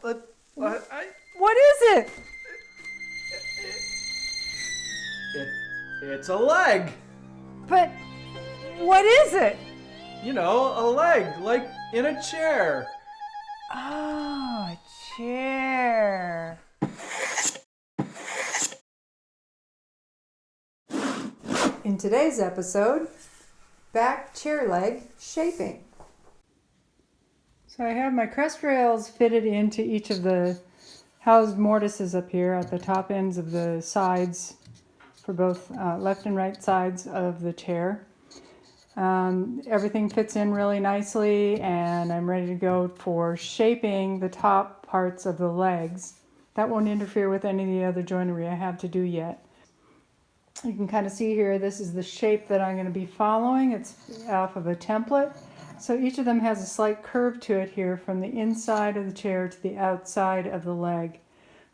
What is it? It's a leg. But what is it? You know, a leg, like in a chair. Oh, a chair. In today's episode, back chair leg shaping. So I have my crest rails fitted into each of the housed mortises up here at the top ends of the sides for both left and right sides of the chair. Everything fits in really nicely, and I'm ready to go for shaping the top parts of the legs. That won't interfere with any of the other joinery I have to do yet. You can kind of see here, this is the shape that I'm going to be following. It's off of a template. So each of them has a slight curve to it here from the inside of the chair to the outside of the leg.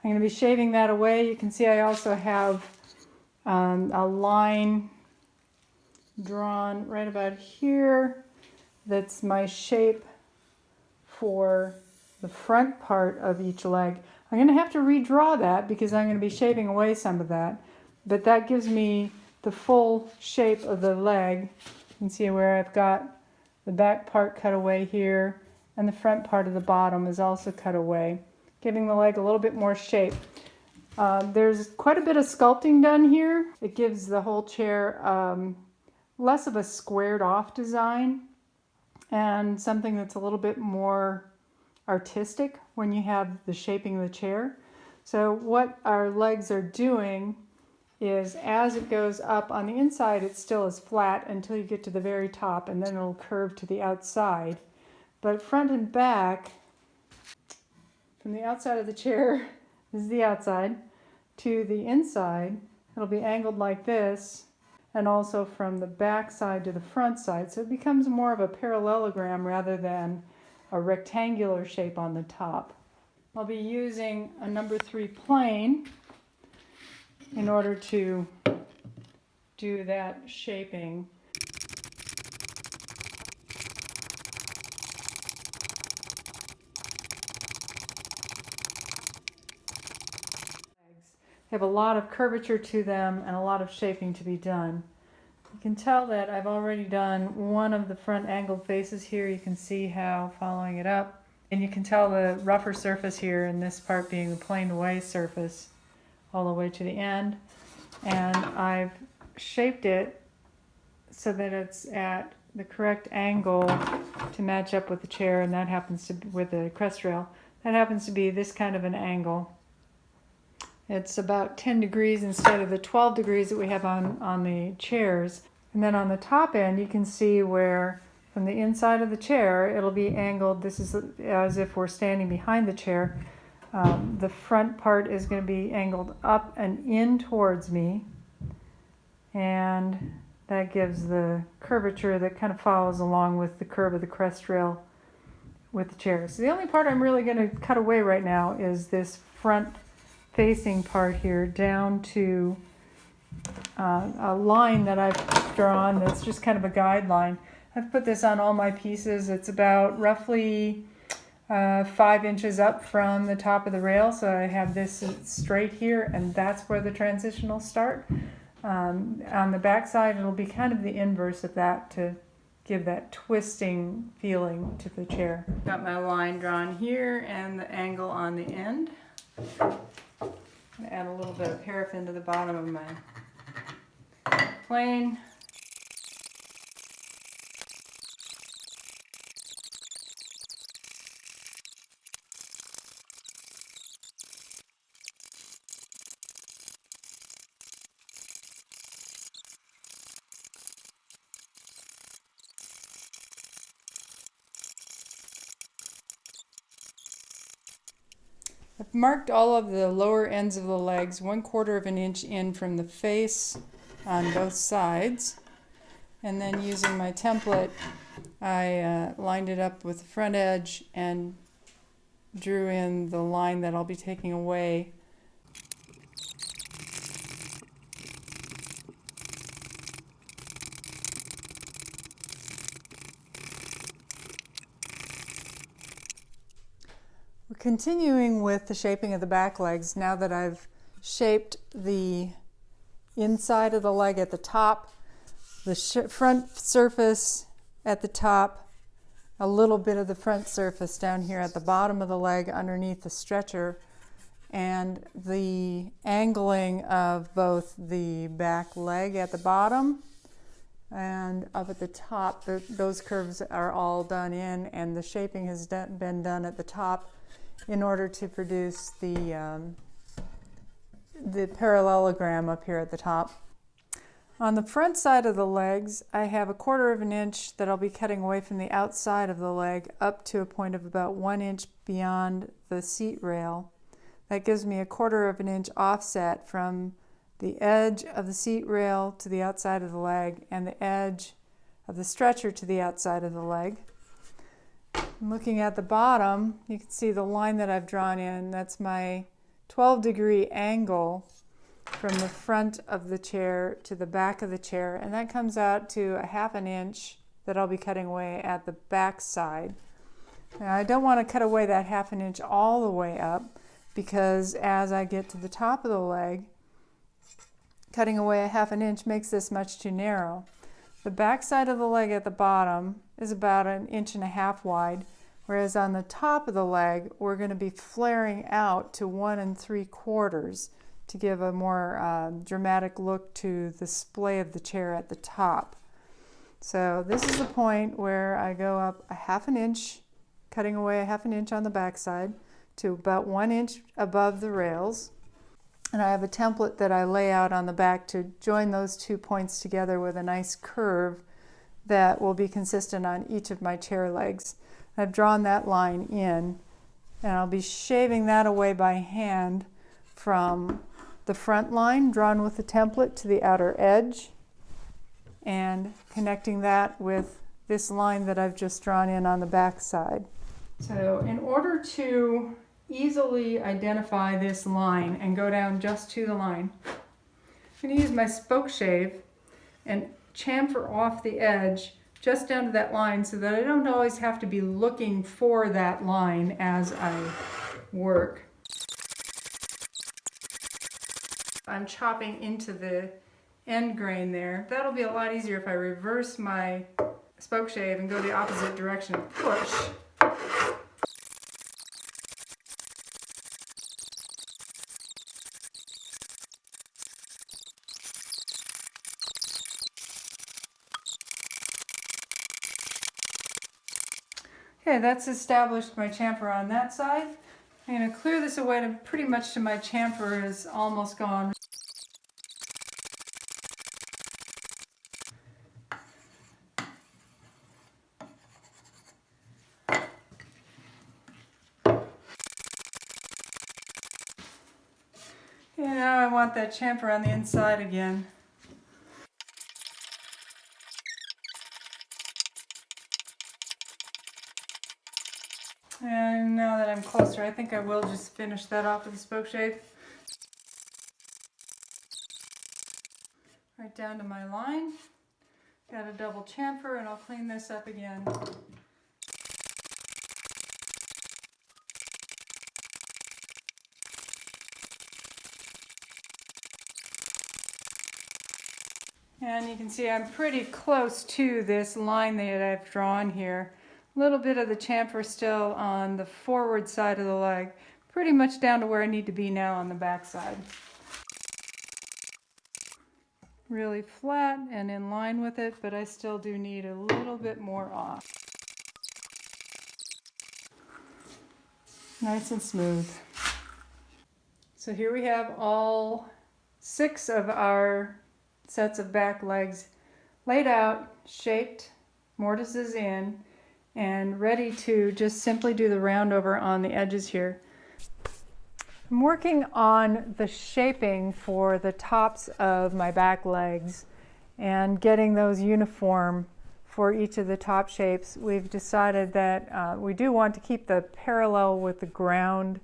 I'm going to be shaving that away. You can see I also have a line drawn right about here. That's my shape for the front part of each leg. I'm going to have to redraw that because I'm going to be shaving away some of that. But that gives me the full shape of the leg. You can see where I've got the back part cut away here, and the front part of the bottom is also cut away, giving the leg a little bit more shape. There's quite a bit of sculpting done here. It gives the whole chair less of a squared off design and something that's a little bit more artistic when you have the shaping of the chair. So what our legs are doing is, as it goes up on the inside, it still is flat until you get to the very top, and then it'll curve to the outside. But front and back, from the outside of the chair, this is the outside, to the inside, it'll be angled like this, and also from the back side to the front side. So it becomes more of a parallelogram rather than a rectangular shape on the top. I'll be using a number 3 plane in order to do that shaping. They have a lot of curvature to them and a lot of shaping to be done. You can tell that I've already done one of the front angled faces here. You can see how following it up. And you can tell the rougher surface here, and this part being the planed away surface all the way to the end. And I've shaped it so that it's at the correct angle to match up with the chair, and that happens to be with the crest rail. That happens to be this kind of an angle. It's about 10 degrees instead of the 12 degrees that we have on the chairs. And then on the top end, you can see where from the inside of the chair, it'll be angled. This is as if we're standing behind the chair. The front part is going to be angled up and in towards me. And that gives the curvature that kind of follows along with the curve of the crest rail with the chair. So the only part I'm really going to cut away right now is this front facing part here down to a line that I've drawn that's just kind of a guideline. I've put this on all my pieces. It's about roughly 5 inches up from the top of the rail, so I have this straight here, and that's where the transition will start. On the back side, it'll be kind of the inverse of that to give that twisting feeling to the chair. Got my line drawn here and the angle on the end. I'm going to add a little bit of paraffin to the bottom of my plane. I've marked all of the lower ends of the legs 1/4 of an inch in from the face on both sides, and then using my template I lined it up with the front edge and drew in the line that I'll be taking away. We're continuing with the shaping of the back legs now that I've shaped the inside of the leg at the top, the front surface at the top, a little bit of the front surface down here at the bottom of the leg underneath the stretcher, and the angling of both the back leg at the bottom and up at the top. Those curves are all done in, and the shaping has been done at the top in order to produce the parallelogram up here at the top. On the front side of the legs, I have 1/4 of an inch that I'll be cutting away from the outside of the leg up to a point of about 1 inch beyond the seat rail. That gives me 1/4 of an inch offset from the edge of the seat rail to the outside of the leg and the edge of the stretcher to the outside of the leg. Looking at the bottom, you can see the line that I've drawn in. That's my 12-degree angle from the front of the chair to the back of the chair, and that comes out to 1/2 an inch that I'll be cutting away at the back side. Now, I don't want to cut away that 1/2 an inch all the way up, because as I get to the top of the leg, cutting away 1/2 an inch makes this much too narrow. The back side of the leg at the bottom is about 1.5 inches wide, whereas on the top of the leg we're going to be flaring out to 1 3/4 to give a more dramatic look to the splay of the chair at the top. So this is the point where I go up 1/2 an inch, cutting away 1/2 an inch on the back side to about 1 inch above the rails. And I have a template that I lay out on the back to join those 2 points together with a nice curve that will be consistent on each of my chair legs. I've drawn that line in, and I'll be shaving that away by hand from the front line drawn with the template to the outer edge, and connecting that with this line that I've just drawn in on the back side. So in order to easily identify this line and go down just to the line, I'm going to use my spoke shave and chamfer off the edge just down to that line so that I don't always have to be looking for that line as I work. I'm chopping into the end grain there. That'll be a lot easier if I reverse my spoke shave and go the opposite direction and push. Okay, that's established my chamfer on that side. I'm going to clear this away to pretty much to my chamfer is almost gone. And now I want that chamfer on the inside again. And now that I'm closer, I think I will just finish that off with a spoke shave. Right down to my line. Got a double chamfer, and I'll clean this up again. And you can see I'm pretty close to this line that I've drawn here. A little bit of the chamfer still on the forward side of the leg, pretty much down to where I need to be now on the back side. Really flat and in line with it, but I still do need a little bit more off. Nice and smooth. So here we have all 6 of our sets of back legs laid out, shaped, mortises in, and ready to just simply do the round over on the edges here. I'm working on the shaping for the tops of my back legs and getting those uniform for each of the top shapes. We've decided that we do want to keep the parallel with the ground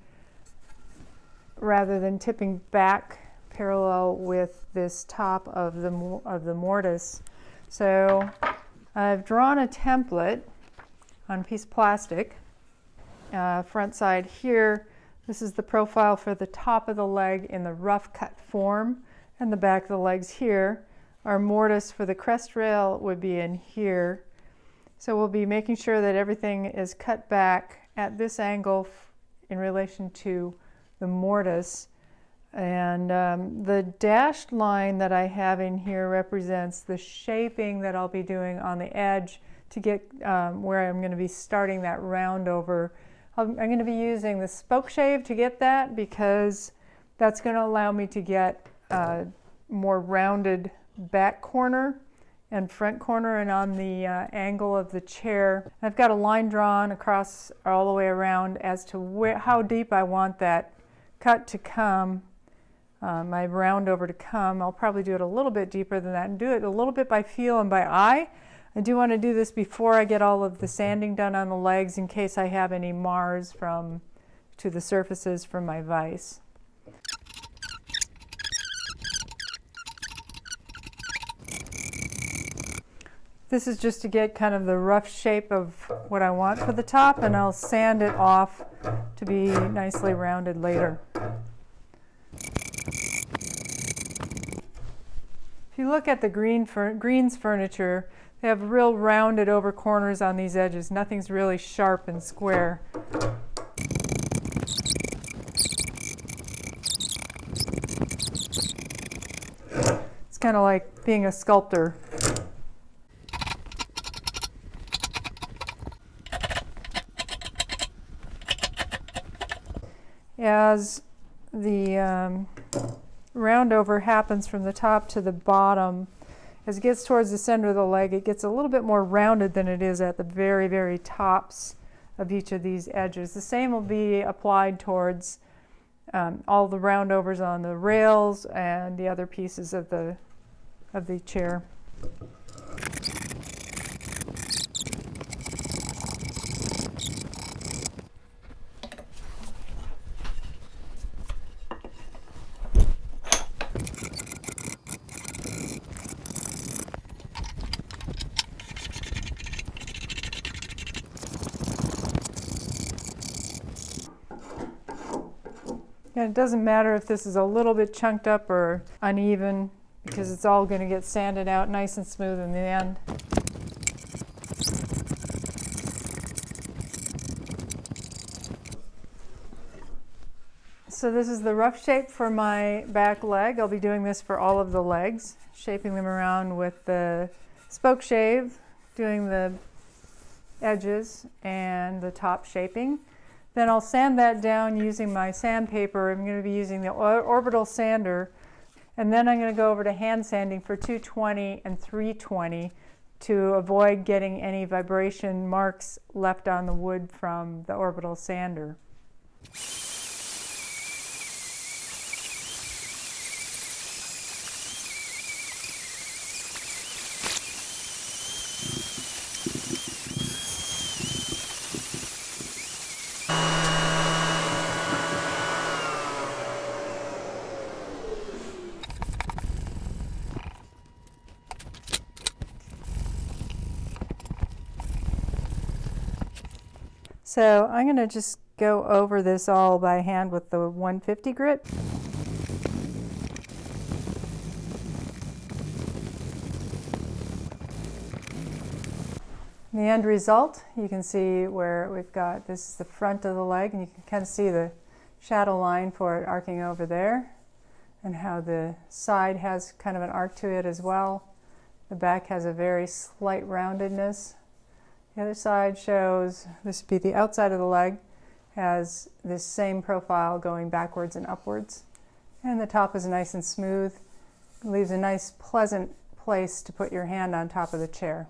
rather than tipping back parallel with this top of the mortise. So I've drawn a template on a piece of plastic, front side here. This is the profile for the top of the leg in the rough cut form, and the back of the legs here. Our mortise for the crest rail would be in here. So we'll be making sure that everything is cut back at this angle in relation to the mortise. And the dashed line that I have in here represents the shaping that I'll be doing on the edge to get where I'm going to be starting that round over. I'm going to be using the spoke shave to get that, because that's going to allow me to get more rounded back corner and front corner, and on the angle of the chair. I've got a line drawn across all the way around as to how deep I want that cut to come, my round over to come. I'll probably do it a little bit deeper than that and do it a little bit by feel and by eye. I do want to do this before I get all of the sanding done on the legs, in case I have any mars to the surfaces from my vise. This is just to get kind of the rough shape of what I want for the top, and I'll sand it off to be nicely rounded later. If you look at the Greene's furniture, they have real rounded over corners on these edges. Nothing's really sharp and square. It's kind of like being a sculptor. As the round over happens from the top to the bottom, as it gets towards the center of the leg, it gets a little bit more rounded than it is at the very, very tops of each of these edges. The same will be applied towards all the roundovers on the rails and the other pieces of the chair. And it doesn't matter if this is a little bit chunked up or uneven, because it's all going to get sanded out nice and smooth in the end. So this is the rough shape for my back leg. I'll be doing this for all of the legs, shaping them around with the spoke shave, doing the edges and the top shaping. Then I'll sand that down using my sandpaper. I'm going to be using the orbital sander, and then I'm going to go over to hand sanding for 220 and 320 to avoid getting any vibration marks left on the wood from the orbital sander. So I'm going to just go over this all by hand with the 150 grit. The end result, you can see where we've got, this is the front of the leg, and you can kind of see the shadow line for it arcing over there, and how the side has kind of an arc to it as well. The back has a very slight roundedness. The other side shows, this would be the outside of the leg, has this same profile going backwards and upwards. And the top is nice and smooth. It leaves a nice pleasant place to put your hand on top of the chair.